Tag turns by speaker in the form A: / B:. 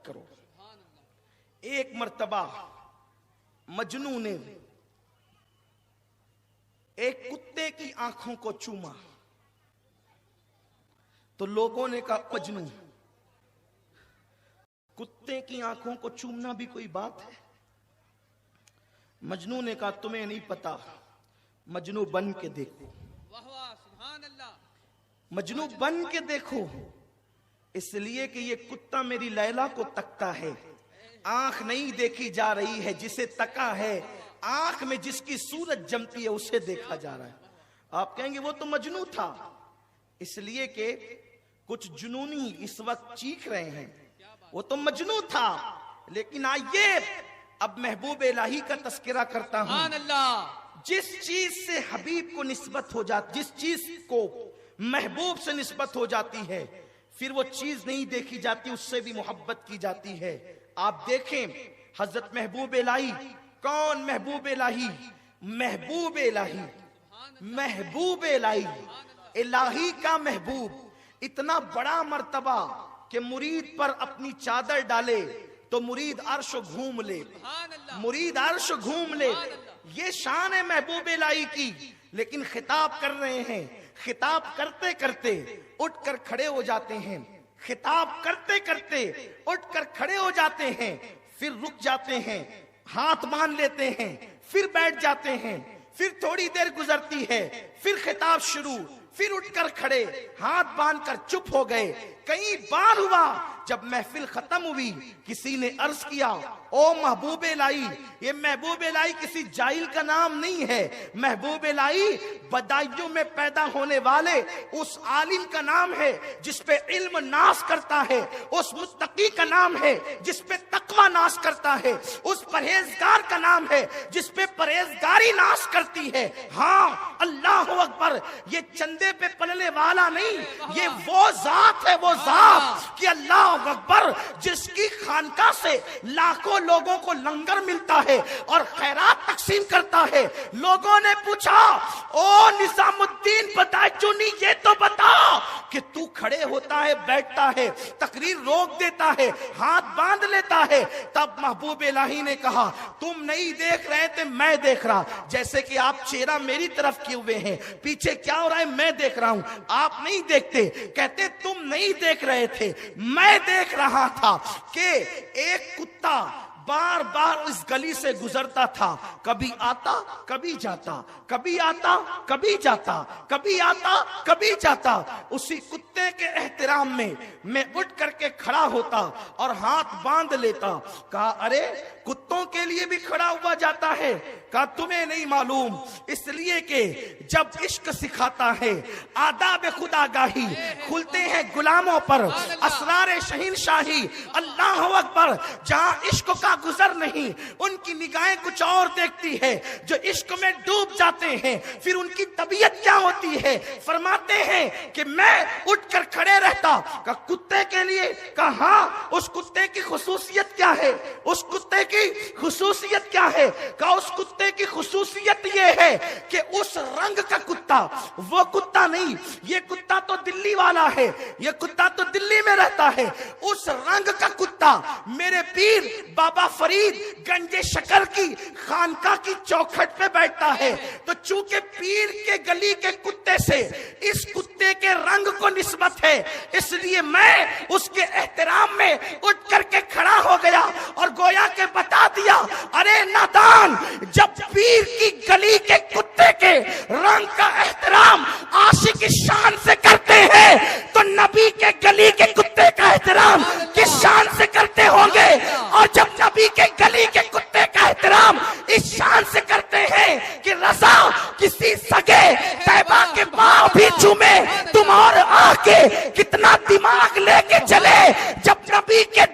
A: کرو. ایک مرتبہ مجنوں نے ایک کتے کی آنکھوں کو چوما تو لوگوں نے کہا مجنوں، کتے کی آنکھوں کو چومنا بھی کوئی بات ہے؟ مجنوں نے کہا تمہیں نہیں پتا، مجنوں بن کے دیکھو، مجنوں بن کے دیکھو. اس لیے کہ یہ کتا میری لیلا کو تکتا ہے، آنکھ نہیں دیکھی جا رہی ہے، جسے تکا ہے آنکھ میں جس کی صورت جمتی ہے اسے دیکھا جا رہا ہے. آپ کہیں گے وہ تو مجنوں تھا، اس لیے کہ کچھ جنونی اس وقت چیخ رہے ہیں، وہ تو مجنوں تھا. لیکن آئیے اب محبوب الہی کا تذکرہ کرتا ہوں. جس چیز سے حبیب کو نسبت ہو جاتی، جس چیز کو محبوب سے نسبت ہو جاتی ہے، پھر وہ چیز نہیں دیکھی جاتی، اس سے بھی محبت کی جاتی ہے. آپ دیکھیں حضرت محبوب الہی. کون محبوب الہی؟ محبوب الہی، محبوب الہی، الہی کا محبوب. اتنا بڑا مرتبہ کہ مرید پر اپنی چادر ڈالے تو مرید عرش گھوم لے، مرید عرش گھوم لے. یہ شان ہے محبوب الہی کی. لیکن خطاب کر رہے ہیں، خطاب کرتے کرتے اٹھ کر کھڑے ہو جاتے ہیں، خطاب کرتے کرتے اٹھ کر کھڑے ہو جاتے ہیں، پھر رک جاتے ہیں، ہاتھ باندھ لیتے ہیں، پھر بیٹھ جاتے ہیں، پھر تھوڑی دیر گزرتی ہے، پھر خطاب شروع، پھر اٹھ کر کھڑے، ہاتھ باندھ کر چپ ہو گئے. کئی بار ہوا جب محفل ختم ہوئی کسی نے عرض کیا او محبوب الہی. یہ محبوب الہی کسی جاہل کا نام نہیں ہے، محبوب الہی بدایوں میں پیدا ہونے والے اس عالم کا نام ہے جس پہ علم ناز کرتا ہے، اس متقی کا نام ہے جس پہ تقوی ناز کرتا ہے، اس پرہیزگار کا نام ہے جس پہ پرہیزگاری ناز کرتی ہے. ہاں اللہ اکبر، یہ چندے پہ پلنے والا نہیں، یہ وہ ذات ہے، وہ ذات کہ اللہ اکبر جس کی خانقاہ سے لاکھوں لوگوں کو لنگر ملتا ہے اور خیرات تقسیم کرتا ہے. لوگوں نے پوچھا او نظام الدین بدایچونی یہ تو بتا کہ تو کھڑے ہوتا ہے، بیٹھتا ہے، تقریر روک دیتا ہے، ہاتھ باندھ لیتا ہے. تب محبوب الہی نے کہا تم نہیں دیکھ رہے تھے، میں دیکھ رہا. جیسے کہ آپ چہرہ میری طرف کیے ہوئے ہیں، پیچھے کیا ہو رہا ہے میں دیکھ رہا ہوں، آپ نہیں دیکھتے. کہتے تم نہیں دیکھ رہے تھے، میں دیکھ رہا تھا کہ ایک کتا بار بار اس گلی سے گزرتا تھا، کبھی آتا کبھی جاتا، کبھی آتا کبھی جاتا، کبھی آتا کبھی جاتا. اسی کتے کے احترام میں اٹھ کر کے کھڑا ہوتا اور ہاتھ باندھ لیتا. کہا ارے کتوں کے لیے بھی کھڑا ہوا جاتا ہے. کہا تمہیں نہیں معلوم، اس لیے کہ جب عشق سکھاتا ہے آداب خدا گاہی کھلتے ہیں غلاموں پر اسرار شہنشاہی. اللہ اکبر، جہاں عشق کا گزر نہیں ان کی نگاہیں کچھ اور دیکھتی ہے. جو عشق میں ڈوب جاتے ہیں پھر ان کی طبیعت کیا ہوتی ہے؟ فرماتے ہیں کہ میں اٹھ کر کھڑے رہتا. کہ کتے کے لیے؟ کہا ہاں. اس کتے کی خصوصیت کیا ہے؟ اس کتے کی خصوصیت کیا ہے؟ کہا اس کتے کی خصوصیت یہ ہے کہ اس رنگ کا کتا وہ کتا نہیں، یہ کتا تو دلی والا ہے، یہ کتا تو دلی میں رہتا ہے. اس رنگ کا کتا میرے پیر بابا فرید گنج شکر کی خانقاہ کی چوکھٹ پہ بیٹھتا ہے. تو چونکہ پیر کے گلی کے کتے سے اس کتے کے رنگ کو نسبت ہے، اس لیے میں اس کے احترام میں اٹھ کر کے کھڑا ہو گیا اور گویا کہ بتا دیا ارے نادان، جب پیر کی گلی کے کتے کے رنگ کا احترام عاشق شان سے کرتے ہیں تو نبی کے گلی کے کتے کا احترام کس شان سے کرتے ہوں گے؟ اور جب نبی کے گلی کے کتے کا احترام اس شان سے کرتے ہیں کہ رضا کسی سگے طیبہ کے پاؤں بھی چومے تم اور آ کے کتنا دماغ لے کے چلے. جب نبی کے